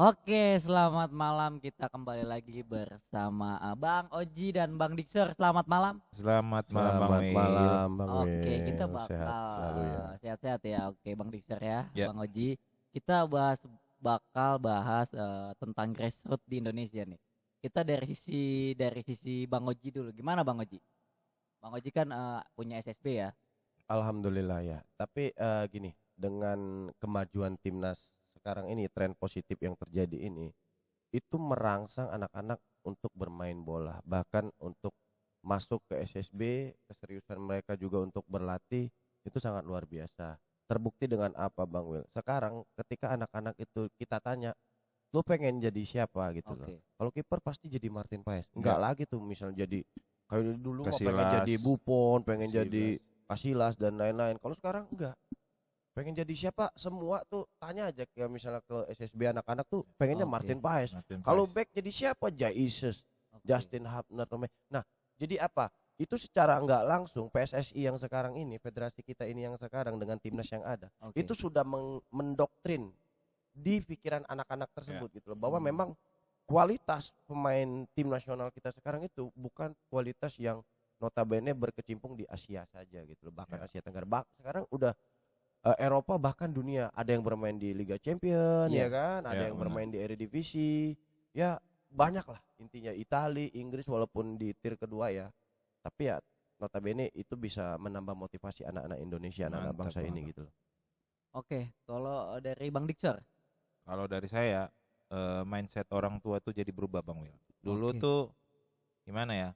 Oke, selamat malam. Kita kembali lagi bersama Bang Oji dan Bang Dixer. Selamat malam. Selamat malam Bang Selamat Will. malam Bang Oke, kita Will, sehat bakal selalu ya. sehat-sehat ya. Oke, Bang Dixer ya, Ya. Bang Oji. Kita bakal bahas tentang grassroots di Indonesia nih. Kita dari sisi Bang Oji dulu. Gimana Bang Oji? Bang Oji kan punya SSB ya. Alhamdulillah ya. Tapi gini, dengan kemajuan timnas sekarang ini, tren positif yang terjadi ini, itu merangsang anak-anak untuk bermain bola, bahkan untuk masuk ke SSB, keseriusan mereka juga untuk berlatih itu sangat luar biasa. Terbukti dengan apa Bang Will? Sekarang ketika anak-anak itu kita tanya, lu pengen jadi siapa gitu loh. Oke. Kalau kiper pasti jadi Martin Paes. Enggak Ya. lagi tuh misalnya jadi kayak dulu mah pengen Casillas. jadi Buffon, pengen jadi Casillas. Casillas dan lain-lain. Kalau sekarang enggak. Pengen jadi siapa? Semua tuh tanya aja ya, misalnya ke SSB anak-anak tuh pengennya Oke. Martin Paes. Martin Kalau Paes. back jadi siapa? Jaisus, Oke. Justin Hubner. Nah, jadi apa? Itu secara enggak langsung PSSI yang sekarang ini, federasi kita ini yang sekarang dengan timnas yang ada, Oke. itu sudah mendoktrin di pikiran anak-anak tersebut gitu loh, bahwa memang kualitas pemain tim nasional kita sekarang itu bukan kualitas yang notabene berkecimpung di Asia saja gitu loh, bahkan Ya. Asia Tenggara. Sekarang udah Eropa bahkan dunia, ada yang bermain di Liga Champion Iya. ya kan, ada Ya, yang benar. bermain di Eredivisie, ya banyak lah intinya, Italia, Inggris walaupun di tier kedua ya, tapi ya notabene itu bisa menambah motivasi anak-anak Indonesia, anak-anak Mantap, bangsa ini mantap. gitu loh. Oke, kalau dari Bang Dixer. Kalau dari saya, mindset orang tua tuh jadi berubah Bang Will. Dulu Oke. tuh gimana ya?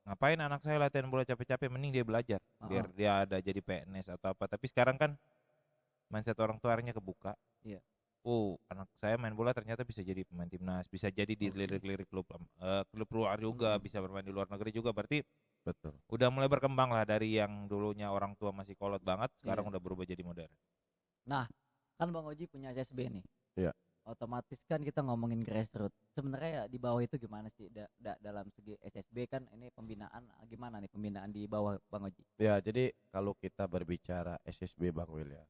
Ngapain anak saya latihan bola capek-capek, mending dia belajar biar dia ada jadi PNS atau apa. Tapi sekarang kan mindset orang tuanya kebuka. Iya. Anak saya main bola ternyata bisa jadi pemain timnas, bisa jadi dilirik-lirik klub luar juga, bisa bermain di luar negeri juga. Berarti Betul. udah mulai berkembang lah dari yang dulunya orang tua masih kolot banget, sekarang Iya. udah berubah jadi modern. Nah, kan Bang Oji punya SSB nih. Iya. Otomatis kan kita ngomongin grassroots. Sebenarnya ya di bawah itu gimana sih dalam segi SSB kan ini pembinaan gimana nih pembinaan di bawah Bang Oji? Ya, jadi kalau kita berbicara SSB Bang Will ya,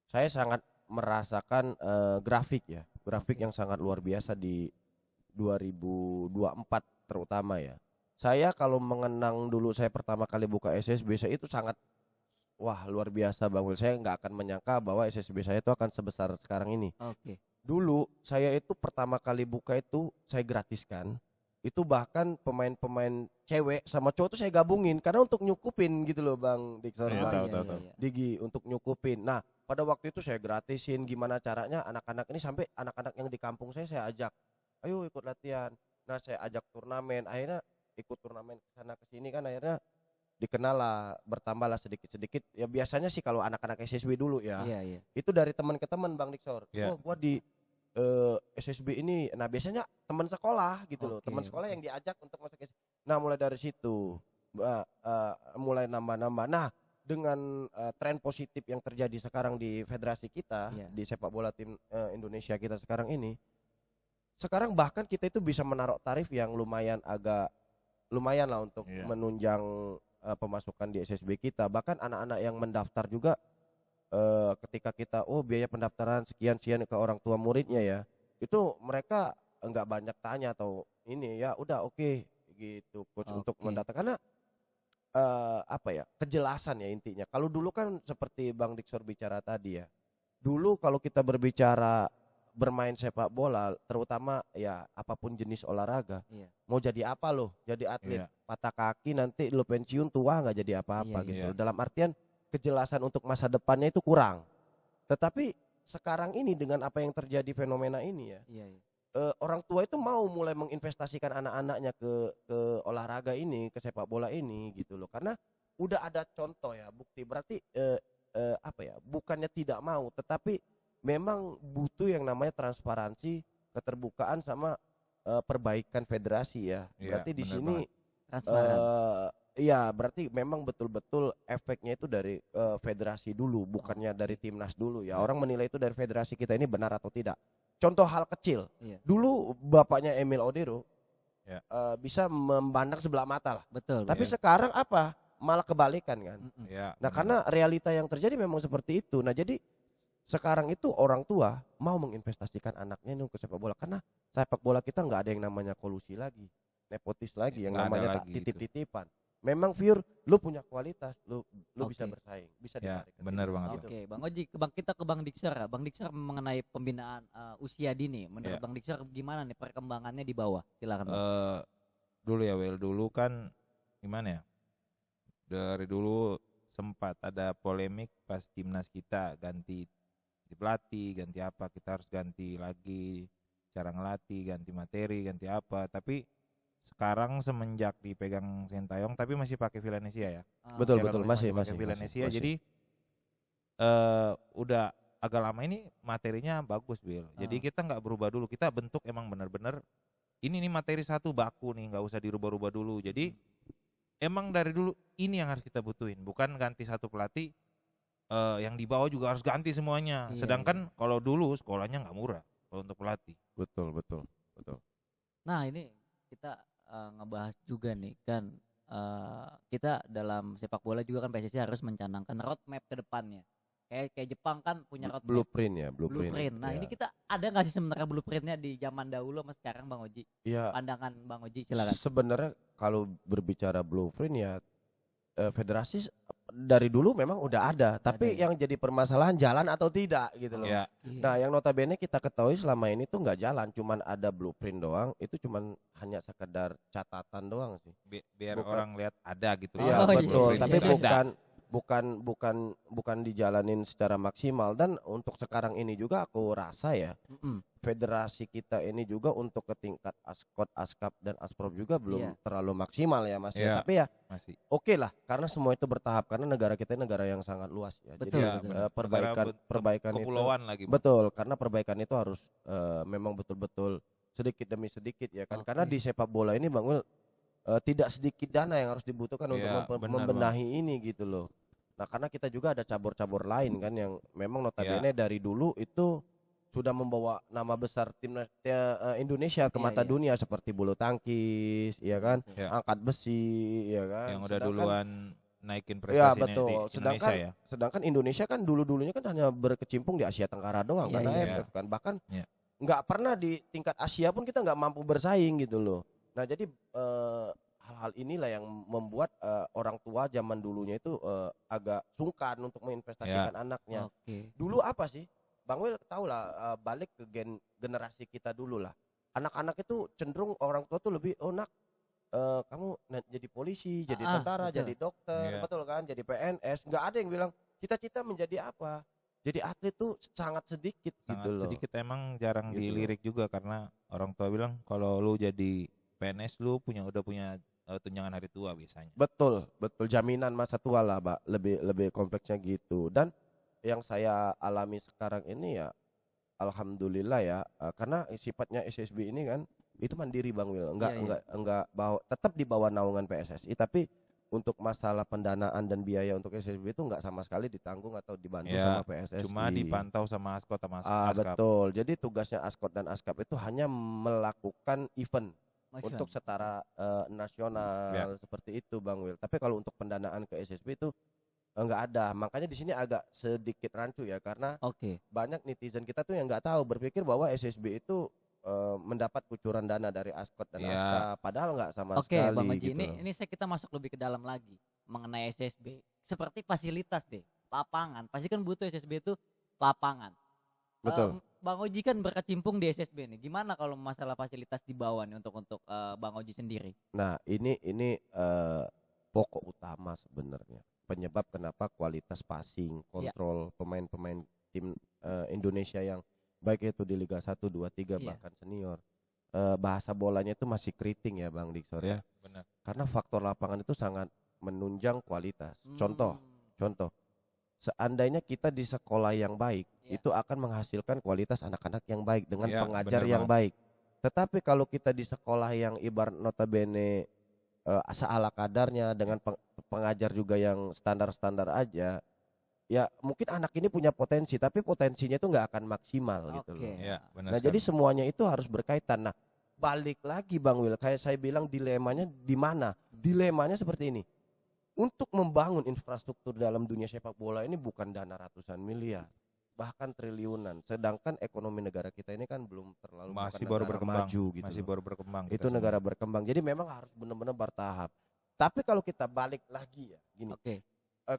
saya sangat merasakan grafik Oke. yang sangat luar biasa di 2024 terutama ya. Saya kalau mengenang dulu saya pertama kali buka SSB, saya itu sangat wah luar biasa Bang Will. Saya nggak akan menyangka bahwa SSB saya itu akan sebesar sekarang ini. Oke. Dulu saya itu pertama kali buka itu saya gratiskan. Itu bahkan pemain-pemain cewek sama cowok tuh saya gabungin karena untuk nyukupin gitu loh Bang Dixon, Iya, Bang tahu. Digi, untuk nyukupin. Nah, pada waktu itu saya gratisin, gimana caranya anak-anak ini, sampai anak-anak yang di kampung saya ajak, ayo ikut latihan. Nah, saya ajak turnamen, akhirnya ikut turnamen ke sana ke sini kan, akhirnya dikenal lah, bertambah lah sedikit-sedikit. Ya biasanya sih kalau anak-anak SSB dulu ya, Iya. itu dari teman ke teman Bang Dixor. Iya. Oh, gua di SSB ini. Nah, biasanya teman sekolah gitu loh, Oke, teman sekolah oke. yang diajak untuk masuk SSB. Nah, mulai dari situ mulai nambah-nambah. Nah, dengan tren positif yang terjadi sekarang di federasi kita, Iya. di sepak bola tim Indonesia kita sekarang ini, sekarang bahkan kita itu bisa menaruh tarif yang lumayan lah untuk Iya. menunjang pemasukan di SSB kita. Bahkan anak-anak yang mendaftar juga, ketika kita biaya pendaftaran sekian-sekian ke orang tua muridnya ya, itu mereka enggak banyak tanya atau ini, ya udah oke gitu coach untuk Oke. mendaftar, karena apa ya, kejelasan ya intinya. Kalau dulu kan seperti Bang Dixor bicara tadi ya, dulu kalau kita berbicara bermain sepak bola, terutama ya apapun jenis olahraga, Iya. mau jadi apa loh, jadi atlet Iya. patah kaki nanti lo pensiun tua nggak jadi apa-apa Iya, gitu. iya. Dalam artian kejelasan untuk masa depannya itu kurang. Tetapi sekarang ini dengan apa yang terjadi fenomena ini ya, Iya. orang tua itu mau mulai menginvestasikan anak-anaknya ke olahraga ini, ke sepak bola ini gitu loh, karena udah ada contoh ya, bukti. Berarti apa ya, bukannya tidak mau, tetapi memang butuh yang namanya transparansi, keterbukaan, sama perbaikan federasi ya. Iya, Berarti di benar sini banget. Transparan. iya, berarti memang betul-betul efeknya itu dari federasi dulu, bukannya dari timnas dulu ya. Orang menilai itu dari federasi kita ini benar atau tidak. Contoh hal kecil, Iya. dulu bapaknya Emil Odero Ya. bisa memandang sebelah mata lah. Betul. Tapi Iya. sekarang apa? Malah kebalikan kan. Mm-mm. Ya, Nah, benar. karena realita yang terjadi memang seperti itu. Nah, jadi sekarang itu orang tua mau menginvestasikan anaknya ini ke sepak bola karena sepak bola kita nggak ada yang namanya kolusi lagi, nepotis lagi, yang Nggak ada namanya lagi itu. titip-titipan. Memang pure lu punya kualitas, lu bisa Oke. bersaing, bisa Ya, ditarik ke benar timnas banget, gitu. Oke, Bang Oji, kita ke Bang Diksar. Bang Diksar mengenai pembinaan usia dini. Menurut Ya. Bang Diksar gimana nih perkembangannya di bawah? Silakan Bang. Dulu ya Wel, dulu kan gimana ya? Dari dulu sempat ada polemik pas timnas kita ganti pelatih, ganti apa, kita harus ganti lagi cara ngelatih, ganti materi, ganti apa. Tapi sekarang semenjak dipegang Sintayong tapi masih pakai Villanesia ya. Betul Ya kan, betul masih pakai Villanesia. masih. Jadi udah agak lama ini materinya bagus Bil. Jadi kita nggak berubah dulu, kita bentuk emang benar-benar ini nih materi satu baku nih, nggak usah dirubah-rubah dulu. Jadi emang dari dulu ini yang harus kita butuhin, bukan ganti satu pelatih yang di bawah juga harus ganti semuanya. Iya, Sedangkan kalau dulu sekolahnya nggak murah kalau untuk pelatih. Betul. Nah, ini kita ngebahas juga nih kan kita dalam sepak bola juga kan PSSI harus mencanangkan roadmap ke depannya. Kayak Jepang kan punya roadmap. Blueprint. Nah, Ya. ini kita ada nggak sih sebenarnya blueprintnya di zaman dahulu sama sekarang Bang Oji? Ya, Pandangan Bang Oji silakan. sebenarnya kalau berbicara blueprint ya federasi dari dulu memang udah ada, tapi ya. yang jadi permasalahan jalan atau tidak gitu loh. Ya, Nah, yang notabene kita ketahui selama ini tuh nggak jalan, cuman ada blueprint doang, itu cuman hanya sekedar catatan doang sih. biar Bukan. orang lihat ada gitu. Iya, Oh, iya, betul, iya, tapi iya. bukan dijalanin secara maksimal. Dan untuk sekarang ini juga aku rasa ya federasi kita ini juga untuk ke tingkat Askot, Askap dan Asprov juga belum terlalu maksimal ya Mas ya. Iya. Tapi ya Masih. oke lah, karena semua itu bertahap karena negara kita ini negara yang sangat luas ya. Betul, Jadi betul. perbaikan itu kepulauan lagi. Bang. betul, karena perbaikan itu harus memang betul-betul sedikit demi sedikit ya kan. Oke. Karena di sepak bola ini Bang Wil tidak sedikit dana yang harus dibutuhkan Iya, untuk benar, membenahi ini gitu loh. Nah, karena kita juga ada cabur-cabur lain kan yang memang notabene dari dulu itu sudah membawa nama besar timnas Indonesia ke Iya, mata iya. dunia seperti bulu tangkis, ya kan, Ya. angkat besi, ya kan. Yang udah duluan naikin Ya prestasi betul. di Indonesia ya. Sedangkan Indonesia kan dulu-dulunya kan hanya berkecimpung di Asia Tenggara doang Iya, kan, iya. AFF kan. Bahkan Iya. nggak pernah di tingkat Asia pun kita nggak mampu bersaing gitu loh. Nah, jadi hal-hal inilah yang membuat orang tua zaman dulunya itu agak sungkan untuk menginvestasikan anaknya. Oke. Dulu apa sih? Bang Wil tahu lah, balik ke generasi kita dulu lah. Anak-anak itu cenderung orang tua tuh lebih, oh nak, kamu jadi polisi, jadi tentara, betul. jadi dokter, Iya. betul kan, jadi PNS. Nggak ada yang bilang cita-cita menjadi apa. Jadi atlet tuh sangat sedikit gitu Sangat loh. sedikit, emang jarang Gitu loh. dilirik juga karena orang tua bilang kalau lu jadi PNS lu udah punya tunjangan hari tua biasanya. Betul, jaminan masa tua lah, Pak. Lebih kompleksnya gitu. Dan yang saya alami sekarang ini ya, alhamdulillah ya, karena sifatnya SSB ini kan itu mandiri Bang Wil, enggak tetap di bawah naungan PSSI, tapi untuk masalah pendanaan dan biaya untuk SSB itu enggak sama sekali ditanggung atau dibantu sama PSSI. Cuma dipantau sama Askot sama Askap. Betul. Jadi tugasnya Askot dan Askap itu hanya melakukan event untuk setara nasional seperti itu Bang Wil. Tapi kalau untuk pendanaan ke SSB itu enggak ada. Makanya di sini agak sedikit rancu ya, karena banyak netizen kita tuh yang enggak tahu, berpikir bahwa SSB itu mendapat kucuran dana dari Askot dan Askap, padahal enggak sama sekali. Oke, Bang Oji, gitu. ini kita masuk lebih ke dalam lagi mengenai SSB. Seperti fasilitas deh, lapangan. Pasti kan butuh SSB itu lapangan. Betul. Bang Oji kan berkecimpung di SSB nih. Gimana kalau masalah fasilitas di bawah nih untuk Bang Oji sendiri? Nah, ini pokok utama sebenarnya. Penyebab kenapa kualitas passing, kontrol pemain-pemain tim Indonesia yang baik itu di Liga 1, 2, 3 bahkan senior. Bahasa bolanya itu masih keriting ya Bang Diksor ya. Benar. Karena faktor lapangan itu sangat menunjang kualitas. Contoh, seandainya kita di sekolah yang baik, itu akan menghasilkan kualitas anak-anak yang baik dengan pengajar yang baik. Tetapi kalau kita di sekolah yang ibarat notabene seala kadarnya dengan pengajar juga yang standar-standar aja, ya mungkin anak ini punya potensi, tapi potensinya itu nggak akan maksimal gitu loh. Ya, benar Nah, sekali. jadi semuanya itu harus berkaitan. Nah, balik lagi Bang Wil, kayak saya bilang dilemanya di mana? Dilemanya seperti ini. Untuk membangun infrastruktur dalam dunia sepak bola ini bukan dana ratusan miliar. bahkan triliunan. Sedangkan ekonomi negara kita ini kan belum terlalu Masih bukan baru negara berkembang, maju gitu masih loh. baru berkembang. kita Itu semua. negara berkembang. Jadi memang harus benar-benar bertahap. Tapi kalau kita balik lagi ya, gini. Oke.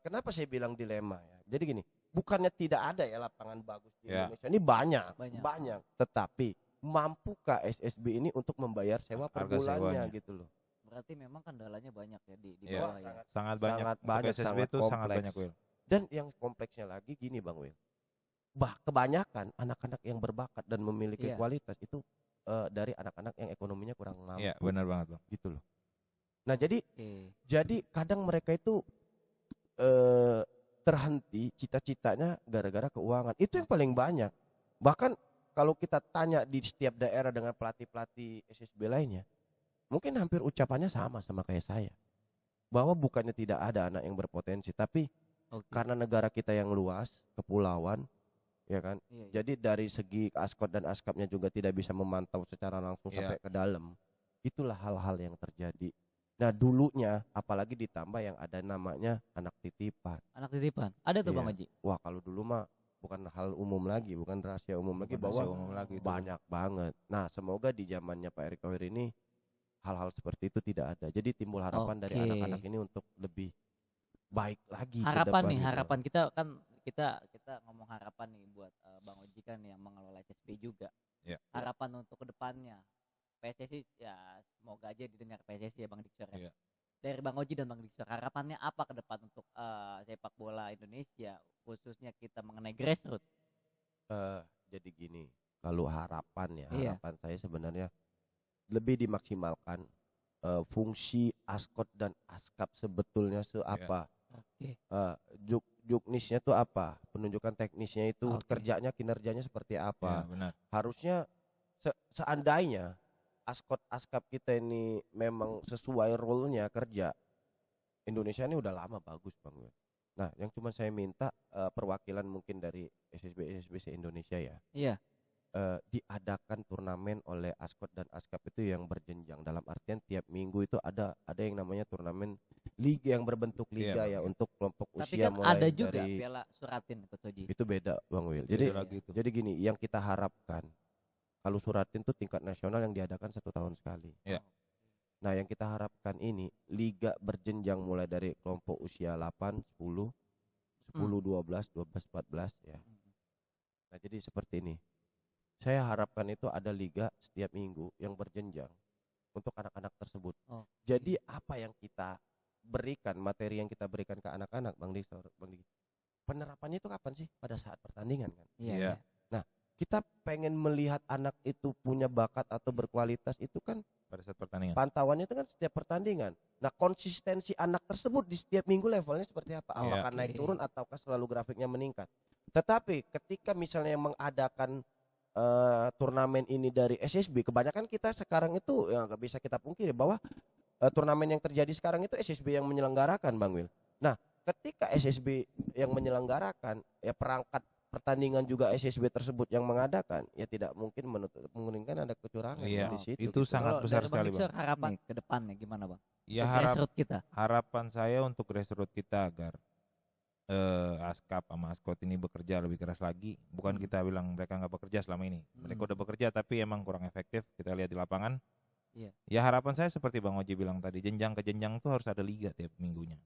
Kenapa saya bilang dilema ya? Jadi gini, bukannya tidak ada ya lapangan bagus di Ya. Indonesia. Ini banyak, Banyak. banyak. Tetapi mampukah SSB ini untuk membayar sewa per Harga bulannya sewanya. gitu loh? Berarti memang kendalanya banyak ya di Iya. bawah ya. Sangat banyak. Sangat Untuk banyak, SSB sangat itu sangat kompleks. banyak, Will. Dan yang kompleksnya lagi gini Bang Wil. Kebanyakan anak-anak yang berbakat dan memiliki Iya. kualitas itu dari anak-anak yang ekonominya kurang mampu Iya, benar banget, Bang. gitu loh. Nah, jadi Oke. kadang mereka itu terhenti cita-citanya gara-gara keuangan. Itu yang paling banyak. Bahkan kalau kita tanya di setiap daerah dengan pelatih-pelatih SSB lainnya, mungkin hampir ucapannya sama kayak saya. Bahwa bukannya tidak ada anak yang berpotensi, tapi Oke. karena negara kita yang luas, kepulauan, ya kan. Iya, iya. Jadi dari segi askot dan askapnya juga tidak bisa memantau secara langsung Iya. sampai ke dalam. Itulah hal-hal yang terjadi. Nah, dulunya apalagi ditambah yang ada namanya anak titipan. Anak titipan. Ada tuh Bang Iya. Oji. Wah, kalau dulu mah bukan hal umum lagi, bukan rahasia umum lagi Bukan bahwa rahasia umum lagi itu. banyak banget. Nah, semoga di zamannya Pak Erick Thohir ini hal-hal seperti itu tidak ada. Jadi timbul harapan dari Oke. anak-anak ini untuk lebih baik lagi ke Harapan depan nih, gitu. harapan kita kan kita ngomong harapan nih buat Bang Oji kan yang mengelola SSB juga. Ya. Harapan untuk kedepannya PSSI ya semoga aja didengar PSSI ya Bang Diksor ya. Iya. Dari Bang Oji dan Bang Diksor harapannya apa ke depan untuk sepak bola Indonesia khususnya kita mengenai grassroots. Jadi gini, kalau harapan ya, Iya. harapan saya sebenarnya lebih dimaksimalkan fungsi askot dan askap sebetulnya seapa. Oke. Juknisnya tuh apa, penunjukan teknisnya itu Oke. kerjanya kinerjanya seperti Iya, apa. benar. Harusnya seandainya askot askap kita ini memang sesuai role-nya kerja, Indonesia ini udah lama bagus Bang. Nah, yang cuma saya minta perwakilan mungkin dari SSB se-Indonesia ya, Iya. diadakan turnamen oleh askot dan askap itu yang berjenjang, dalam artian tiap minggu itu ada yang namanya turnamen liga yang berbentuk liga Iya, ya Bang. untuk kelompok Tapi usia kan mulai ada juga dari Piala Suratin Coach Oji. itu beda Bang Will. Beda Jadi lagi itu. jadi gini, yang kita harapkan kalau Suratin tuh tingkat nasional yang diadakan 1 tahun sekali. Iya. Nah, yang kita harapkan ini liga berjenjang mulai dari kelompok usia 8, 10, 10, 12, 12, 14 ya. Nah, jadi seperti ini. Saya harapkan itu ada liga setiap minggu yang berjenjang untuk anak-anak tersebut. Oh. Jadi apa yang kita berikan, materi yang kita berikan ke anak-anak, Bang Diki, penerapannya itu kapan sih? Pada saat pertandingan kan. Iya. Iya. Iya. Kita pengen melihat anak itu punya bakat atau berkualitas itu kan Pada saat pertandingan. pantauannya itu kan setiap pertandingan. Nah, konsistensi anak tersebut di setiap minggu levelnya seperti apa? Iya. Apakah naik Oke. turun ataukah selalu grafiknya meningkat? Tetapi ketika misalnya mengadakan turnamen ini dari SSB, kebanyakan kita sekarang itu ya nggak bisa kita pungkiri bahwa turnamen yang terjadi sekarang itu SSB yang menyelenggarakan, Bang Wil. Nah, ketika SSB yang menyelenggarakan, ya perangkat pertandingan juga SSB tersebut yang mengadakan, ya tidak mungkin menutup kemungkinan ada kecurangan Iya, di situ. itu gitu. sangat Kalau besar dari Bang sekali, Diksor harapan nih ke depannya gimana Bang? Ya Untuk harap grassroots kita. harapan saya untuk grassroots kita agar askap sama askot ini bekerja lebih keras lagi. Bukan kita bilang mereka nggak bekerja selama ini. Mereka udah bekerja tapi emang kurang efektif. Kita lihat di lapangan. Iya. Ya harapan saya seperti Bang Oji bilang tadi, jenjang ke jenjang tuh harus ada liga tiap minggunya.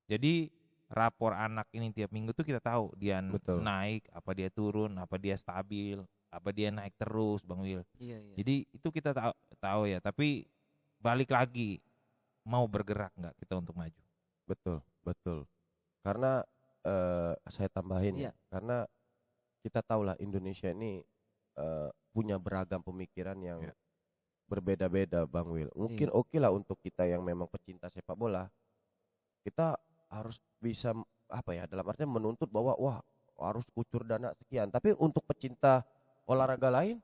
Jadi rapor anak ini tiap minggu tuh kita tahu dia Betul. naik, apa dia turun, apa dia stabil, apa dia naik terus, Bang Wil. Iya, iya. Jadi itu kita tahu ya. Tapi balik lagi, mau bergerak nggak kita untuk maju? Betul, betul. Karena saya tambahin Iya. ya, karena kita tahulah Indonesia ini punya beragam pemikiran yang Iya. berbeda-beda, Bang Wil. Mungkin oke lah untuk kita yang memang pecinta sepak bola, kita harus bisa apa ya, dalam artian menuntut bahwa wah harus kucur dana sekian. Tapi untuk pecinta olahraga lain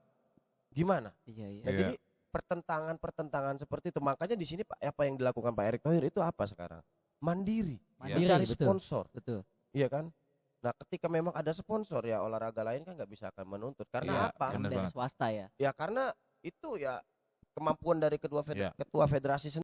gimana? Iya, iya. Nah, Iya. jadi pertentangan seperti itu. Makanya di sini apa yang dilakukan Pak Erick Thohir itu apa sekarang? Mandiri, Mandiri, mencari betul. sponsor, Betul. iya kan? Nah, ketika memang ada sponsor ya olahraga lain kan nggak bisa akan menuntut. Karena Iya, apa? bener Dari banget. swasta ya. Ya karena itu ya kemampuan dari Iya. ketua federasi